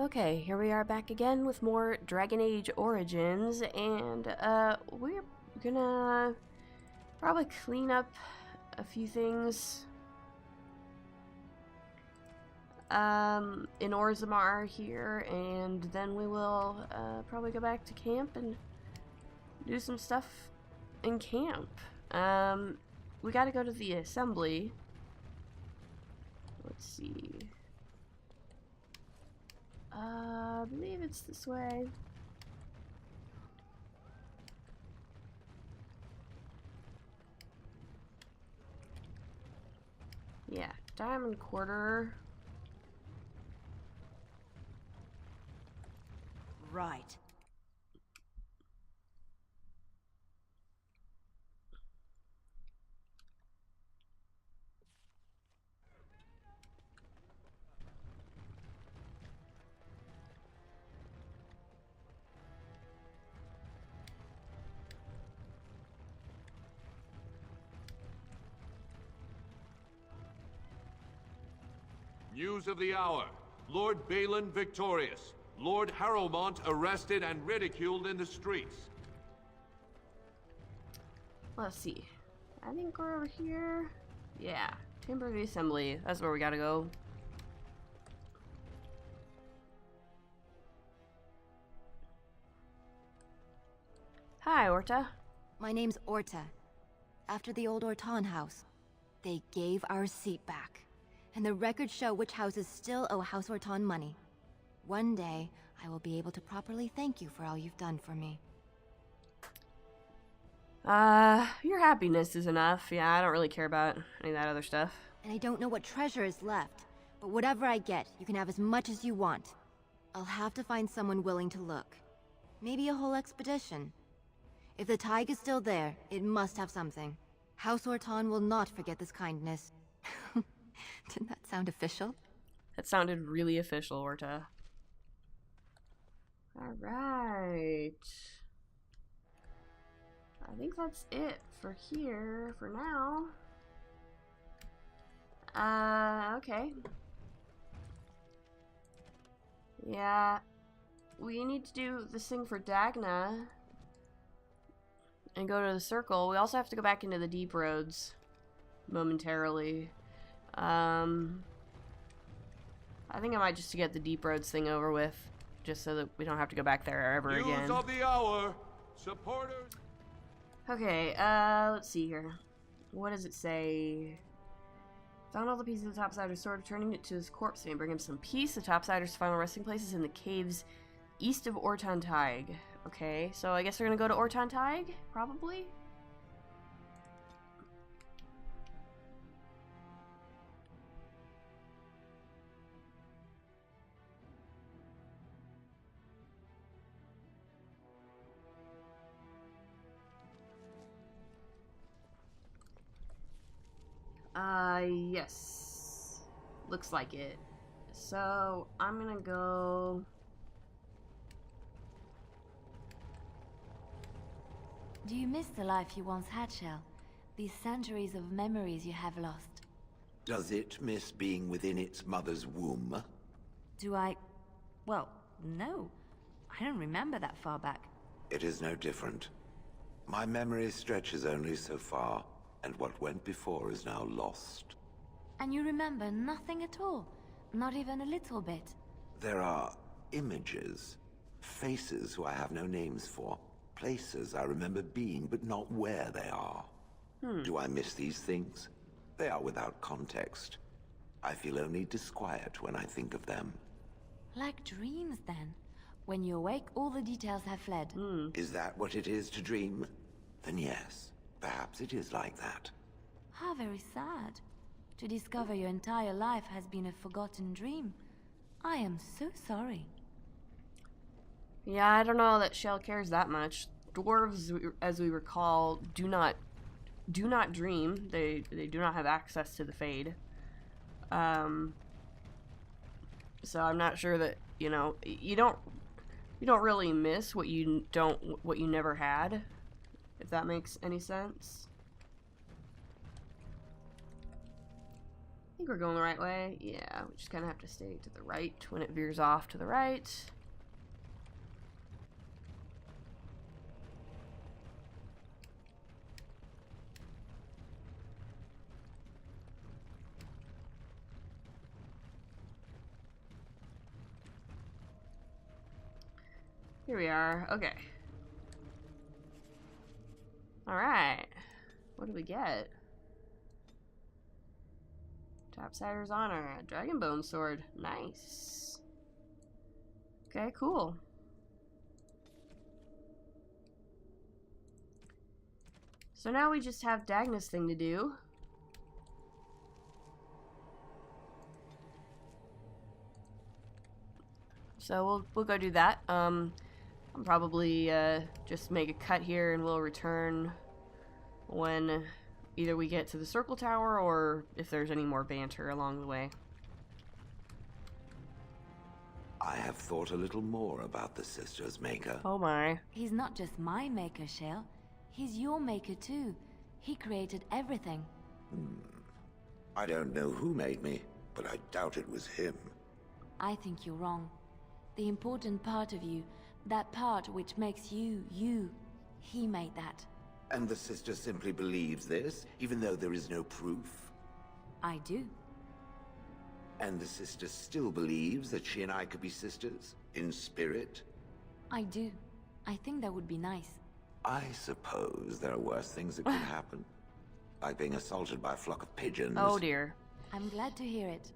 Okay, here we are back again with more Dragon Age Origins, and we're gonna probably clean up a few things in Orzammar here, and then we will probably go back to camp and do some stuff in camp. We gotta go to the assembly. Let's see. I believe it's this way. Yeah, Diamond Quarter. Right. News of the hour. Lord Balin victorious. Lord Harrowmont arrested and ridiculed in the streets. Let's see. I think we're over here. Yeah, Chamber of the Assembly. That's where we gotta go. Hi, Orta. My name's Orta. After the old Orton house, they gave our seat back. And the records show which houses still owe House Orton money. One day, I will be able to properly thank you for all you've done for me. Your happiness is enough. Yeah, I don't really care about any of that other stuff. And I don't know what treasure is left, but whatever I get, you can have as much as you want. I'll have to find someone willing to look. Maybe a whole expedition. If the Tig is still there, it must have something. House Orton will not forget this kindness. Didn't that sound official? That sounded really official, Orta. Alright. I think that's it for here for now. Okay. Yeah. We need to do this thing for Dagna and go to the circle. We also have to go back into the deep roads momentarily. I think I might just get the deep roads thing over with, just so that we don't have to go back there ever again. News of the hour. Supporters. Okay, let's see here. What does it say? Found all the pieces of the Topsider's sword, returning it to his corpse may bring him some peace. The Topsider's final resting place is in the caves east of Orton Tig. Okay, so I guess we're gonna go to Orton Tig, probably? Yes. Looks like it. So, I'm gonna go... Do you miss the life you once had, Shell? These centuries of memories you have lost? Does it miss being within its mother's womb? Do I... Well, no. I don't remember that far back. It is no different. My memory stretches only so far, and what went before is now lost. And you remember nothing at all? Not even a little bit? There are images, faces who I have no names for, places I remember being, but not where they are. Do I miss these things? They are without context. I feel only disquiet when I think of them. Like dreams, then. When you awake, all the details have fled. Is that what it is to dream? Then yes, perhaps it is like that. How very sad. To discover your entire life has been a forgotten dream. I am so sorry. Yeah, I don't know that Shell cares that much. Dwarves, as we recall, do not dream. They do not have access to the Fade. So I'm not sure that, you know, you don't really miss what you never had, if that makes any sense. think we're going the right way. Yeah, we just kind of have to stay to the right when it veers off to the right. Here we are. Okay. Alright. What do we get? Topsider's Honor. A Dragonbone Sword. Nice. Okay, cool. So now we just have Dagna's thing to do. So we'll go do that. I'll probably just make a cut here and we'll return when either we get to the circle tower or if there's any more banter along the way. I have thought a little more about the Sisters Maker. Oh my. He's not just my maker, Shell. He's your maker too. He created everything. I don't know who made me, but I doubt it was him. I think you're wrong. The important part of you, that part which makes you, you, he made that. And the Sister simply believes this, even though there is no proof? I do. And the Sister still believes that she and I could be sisters, in spirit? I do. I think that would be nice. I suppose there are worse things that could happen. Like being assaulted by a flock of pigeons. Oh dear. I'm glad to hear it.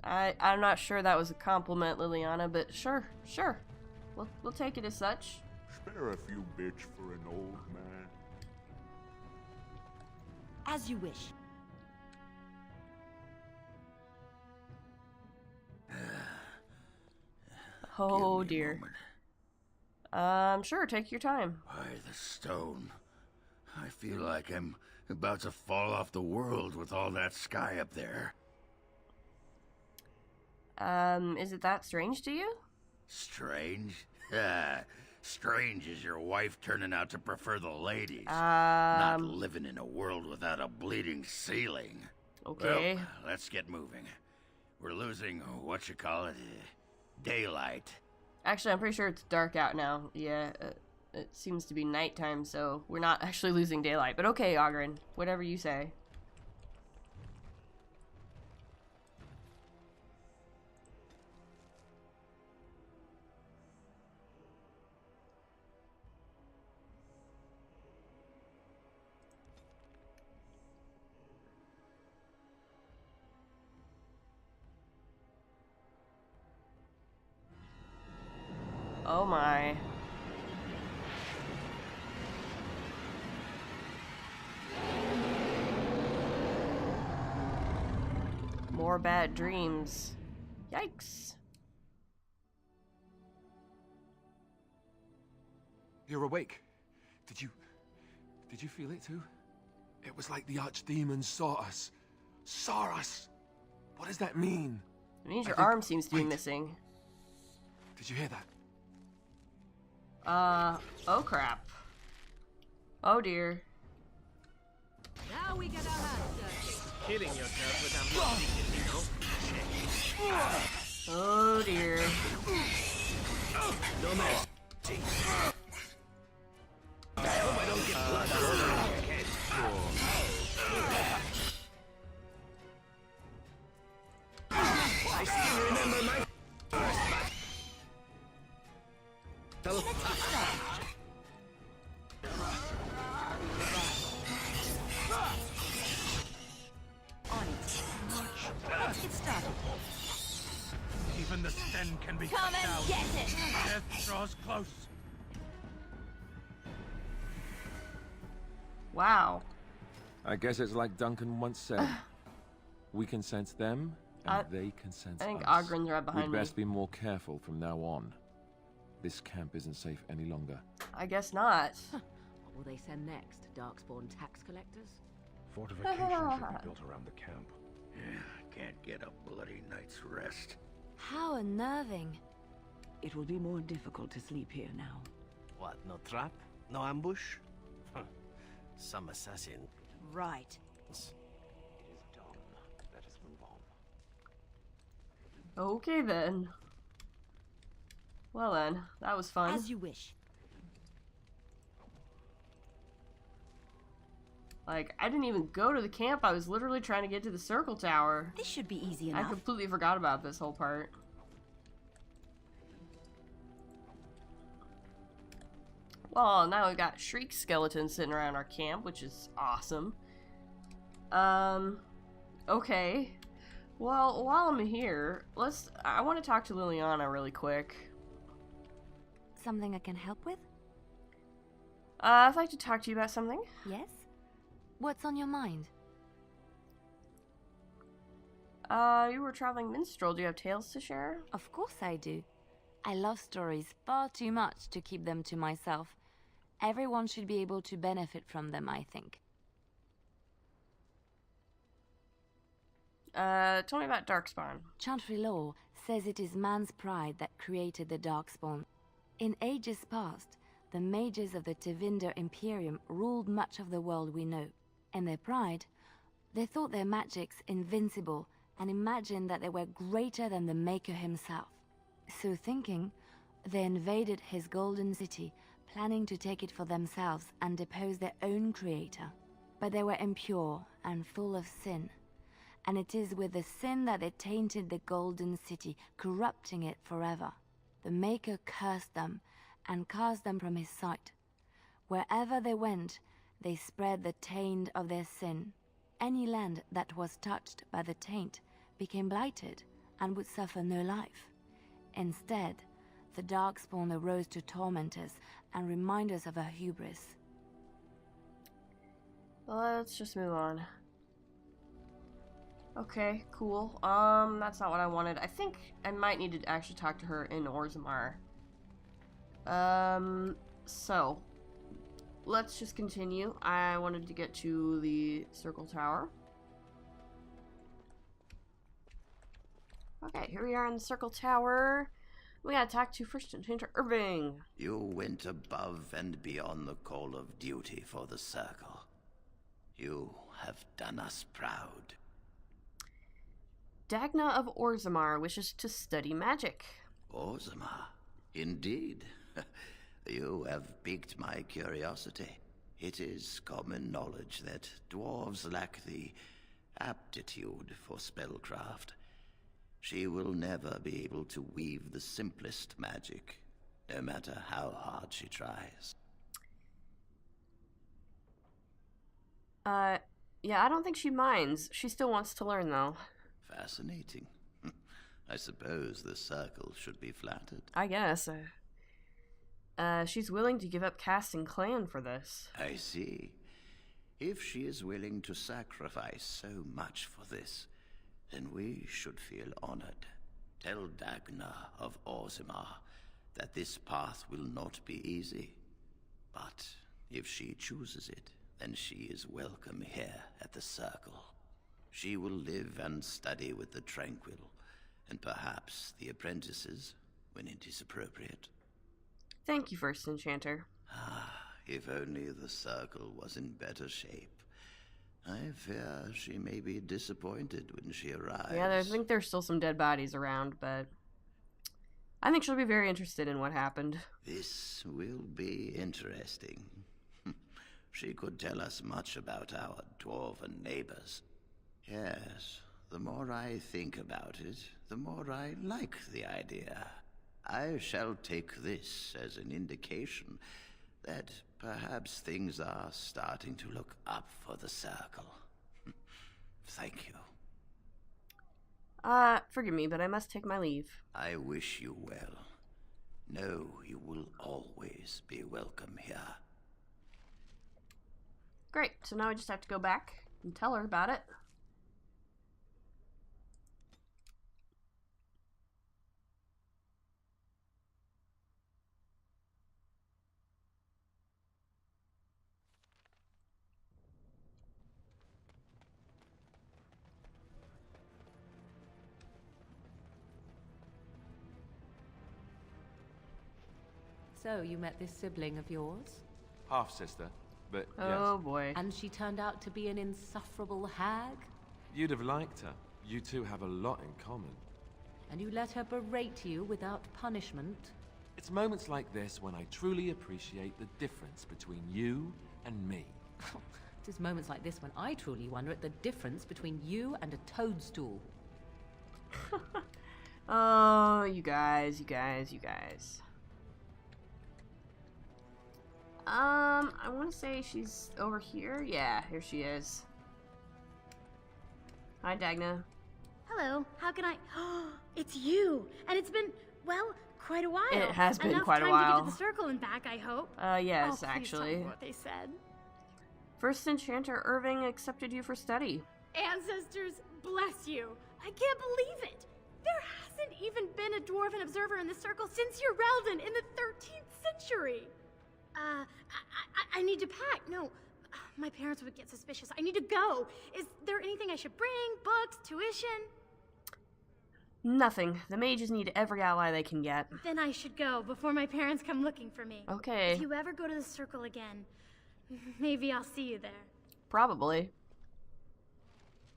I'm not sure that was a compliment, Liliana, but sure. We'll take it as such. Spare a few bits for an old man. As you wish. Oh dear. Sure, take your time. By the stone. I feel like I'm about to fall off the world with all that sky up there. Is it that strange to you? Strange? Strange is your wife turning out to prefer the ladies. Not living in a world without a bleeding ceiling. Okay. Well, let's get moving. We're losing, what you call it, daylight. Actually, I'm pretty sure it's dark out now. Yeah, it seems to be nighttime, so we're not actually losing daylight. But okay, Ogren, whatever you say. Oh my. More bad dreams. Yikes. You're awake. Did you feel it too? It was like the archdemons saw us. Saw us! What does that mean? It means your I think- arm seems to be wait. missing. Did you hear that? Oh crap. Oh dear. Now we get our hands dirty. Killing yourself with ammunition, you know? Oh dear. No mercy. I hope I don't get blood all over your head. I still remember my first battle. Get started. Even the sten can be Come cut and down. get it! Death draws close. Wow. I guess it's like Duncan once said. We can sense them, and they can sense I think us. Ogren's right behind We'd me. best be more careful from now on. This camp isn't safe any longer. I guess not. What will they send next? Darkspawn tax collectors? Fortifications will be built around the camp. Yeah, can't get a bloody night's rest. How unnerving. It will be more difficult to sleep here now. What, no trap? No ambush? Some assassin. Right. It is done. Let us Okay then. Well then, that was fun. As you wish. Like, I didn't even go to the camp. I was literally trying to get to the circle tower. This should be easy I enough. completely forgot about this whole part. Well, now we've got Shriek skeletons sitting around our camp, which is awesome. Okay. Well, while I'm here, I want to talk to Liliana really quick. Something I can help with? I'd like to talk to you about something. Yes? What's on your mind? You were a traveling minstrel. Do you have tales to share? Of course I do. I love stories far too much to keep them to myself. Everyone should be able to benefit from them, I think. Tell me about Darkspawn. Chantry lore says it is man's pride that created the Darkspawn. In ages past, the mages of the Tevinder Imperium ruled much of the world we know. In their pride, they thought their magics invincible and imagined that they were greater than the Maker himself. So thinking, they invaded his golden city, planning to take it for themselves and depose their own creator. But they were impure and full of sin. And it is with the sin that they tainted the golden city, corrupting it forever. The Maker cursed them and cast them from his sight. Wherever they went, they spread the taint of their sin. Any land that was touched by the taint became blighted and would suffer no life. Instead, the Darkspawn arose to torment us and remind us of our hubris. Let's just move on. Okay, cool. That's not what I wanted. I think I might need to actually talk to her in Orzammar. So let's just continue. I wanted to get to the circle tower. Okay, here we are in the circle tower. We gotta talk to First Enchanter Irving. You went above and beyond the call of duty for the Circle. You have done us proud. Dagna of Orzammar wishes to study magic. Orzammar? Indeed. You have piqued my curiosity. It is common knowledge that dwarves lack the aptitude for spellcraft. She will never be able to weave the simplest magic, no matter how hard she tries. Yeah, I don't think she minds. She still wants to learn, though. Fascinating. I suppose the Circle should be flattered. I guess. She's willing to give up caste and clan for this. I see. If she is willing to sacrifice so much for this, then we should feel honored. Tell Dagna of Orzammar that this path will not be easy. But if she chooses it, then she is welcome here at the Circle. She will live and study with the Tranquil, and perhaps the apprentices, when it is appropriate. Thank you, First Enchanter. If only the Circle was in better shape. I fear she may be disappointed when she arrives. Yeah, I think there's still some dead bodies around, but I think she'll be very interested in what happened. This will be interesting. She could tell us much about our dwarven neighbors. Yes, the more I think about it, the more I like the idea. I shall take this as an indication that perhaps things are starting to look up for the Circle. Thank you. Forgive me, but I must take my leave. I wish you well. Know you will always be welcome here. Great, so now I just have to go back and tell her about it. So, you met this sibling of yours? Half-sister, but Oh yes. boy. And she turned out to be an insufferable hag? You'd have liked her. You two have a lot in common. And you let her berate you without punishment? It's moments like this when I truly appreciate the difference between you and me. It is moments like this when I truly wonder at the difference between you and a toadstool. Oh, you guys. I want to say she's over here. Yeah, here she is. Hi, Dagna. Hello, how can I... It's you! And it's been, well, quite a while. It has been Enough quite a time while. to get to the circle and back, I hope. Yes, please actually. tell me what they said. First Enchanter Irving accepted you for study. Ancestors, bless you. I can't believe it. There hasn't even been a dwarven observer in the circle since Urelden in the 13th century. I need to pack. No, my parents would get suspicious. I need to go. Is there anything I should bring? Books? Tuition? Nothing. The mages need every ally they can get. Then I should go before my parents come looking for me. Okay. If you ever go to the circle again, maybe I'll see you there. Probably.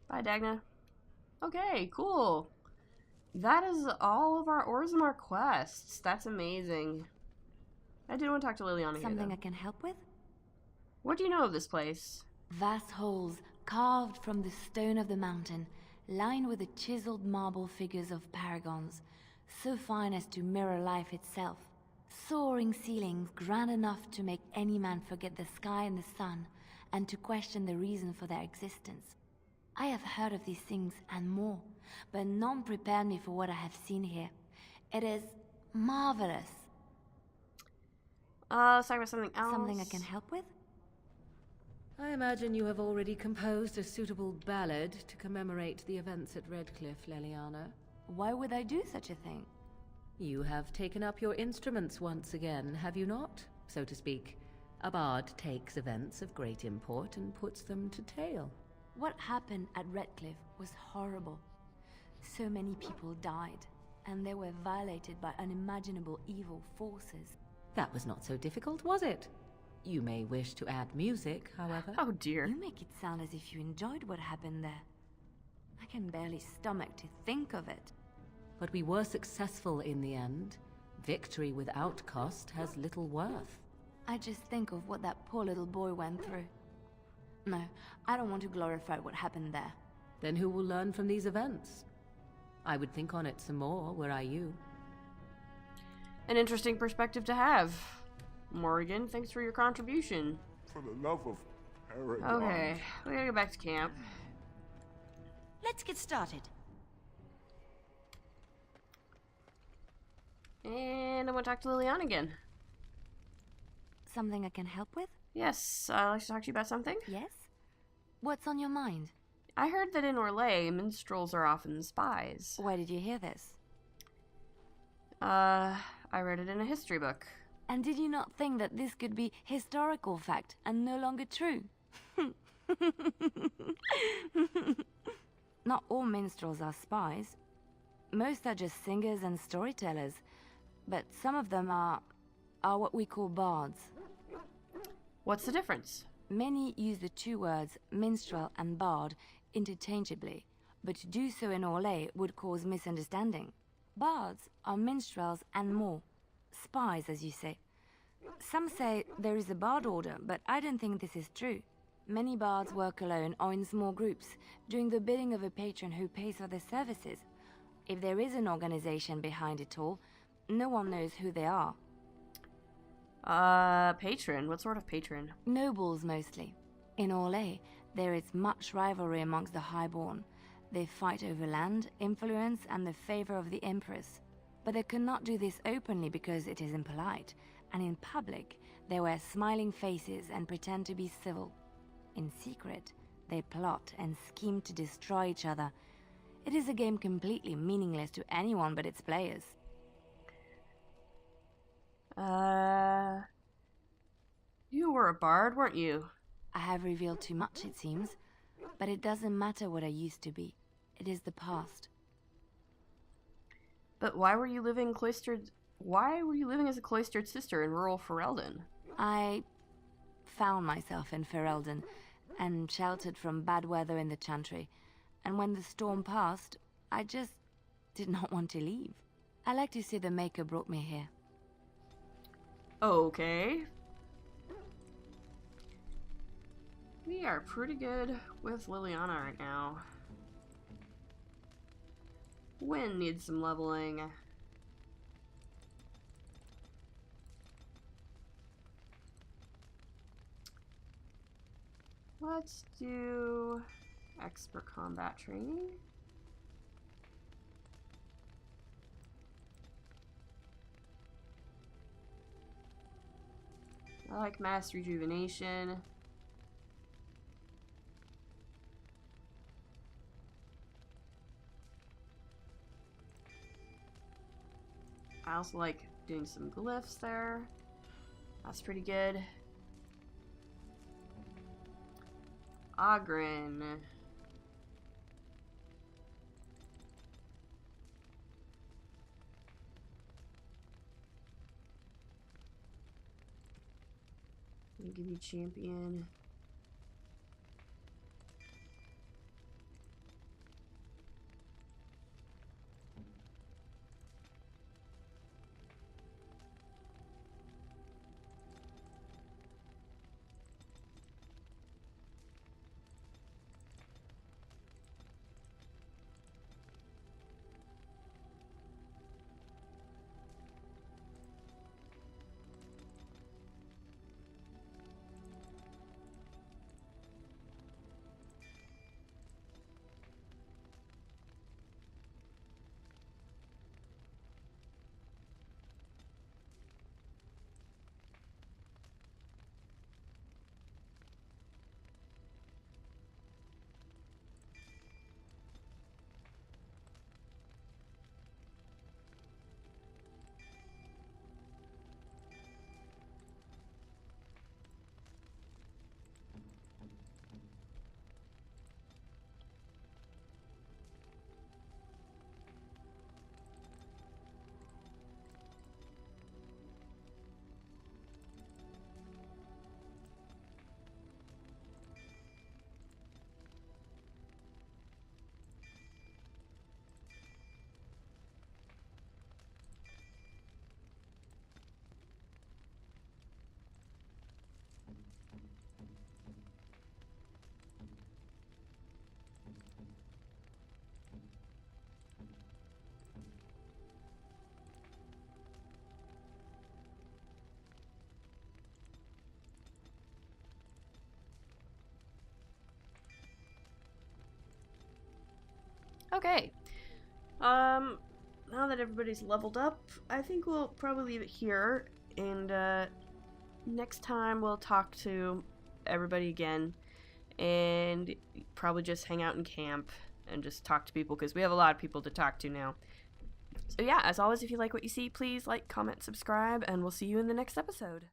Bye, Dagna. Okay, cool. That is all of our Orzammar quests. That's amazing. I did want to talk to Liliana. Something here, I can help with? What do you know of this place? Vast halls carved from the stone of the mountain, lined with the chiseled marble figures of paragons, so fine as to mirror life itself. Soaring ceilings grand enough to make any man forget the sky and the sun, and to question the reason for their existence. I have heard of these things and more, but none prepared me for what I have seen here. It is marvelous. Let's talk about something else. Something I can help with? I imagine you have already composed a suitable ballad to commemorate the events at Redcliffe, Liliana. Why would I do such a thing? You have taken up your instruments once again, have you not? So to speak. A bard takes events of great import and puts them to tale. What happened at Redcliffe was horrible. So many people died, and they were violated by unimaginable evil forces. That was not so difficult, was it? You may wish to add music, however. Oh dear. You make it sound as if you enjoyed what happened there. I can barely stomach to think of it. But we were successful in the end. Victory without cost has little worth. I just think of what that poor little boy went through. No, I don't want to glorify what happened there. Then who will learn from these events? I would think on it some more, were I you. An interesting perspective to have. Morgan, thanks for your contribution. For the love of Paragon. Okay, we gotta go back to camp. Let's get started. And I want to talk to Liliana again. Something I can help with? Yes, I'd like to talk to you about something. Yes? What's on your mind? I heard that in Orlais, minstrels are often spies. Where did you hear this? I read it in a history book. And did you not think that this could be historical fact and no longer true? Not all minstrels are spies. Most are just singers and storytellers. But some of them are what we call bards. What's the difference? Many use the two words minstrel and bard interchangeably, but to do so in Orlais would cause misunderstanding. Bards are minstrels and more. Spies, as you say. Some say there is a bard order, but I don't think this is true. Many bards work alone or in small groups, doing the bidding of a patron who pays for their services. If there is an organization behind it all, no one knows who they are. Patron? What sort of patron? Nobles, mostly. In Orlais, there is much rivalry amongst the highborn. They fight over land, influence, and the favor of the Empress. But they cannot do this openly because it is impolite, and in public, they wear smiling faces and pretend to be civil. In secret, they plot and scheme to destroy each other. It is a game completely meaningless to anyone but its players. You were a bard, weren't you? I have revealed too much, it seems. But it doesn't matter what I used to be. It is the past. But why were you living cloistered... Why were you living as a cloistered sister in rural Ferelden? I found myself in Ferelden and sheltered from bad weather in the Chantry. And when the storm passed, I just did not want to leave. I like to say the Maker brought me here. Okay. We are pretty good with Liliana right now. Wind needs some leveling. Let's do expert combat training. I like mass rejuvenation. I also like doing some glyphs there. That's pretty good. Ogren. I'll give you champion. Okay. Now that everybody's leveled up, I think we'll probably leave it here, and next time we'll talk to everybody again, and probably just hang out in camp and just talk to people, because we have a lot of people to talk to now. So yeah, as always, if you like what you see, please like, comment, subscribe, and we'll see you in the next episode.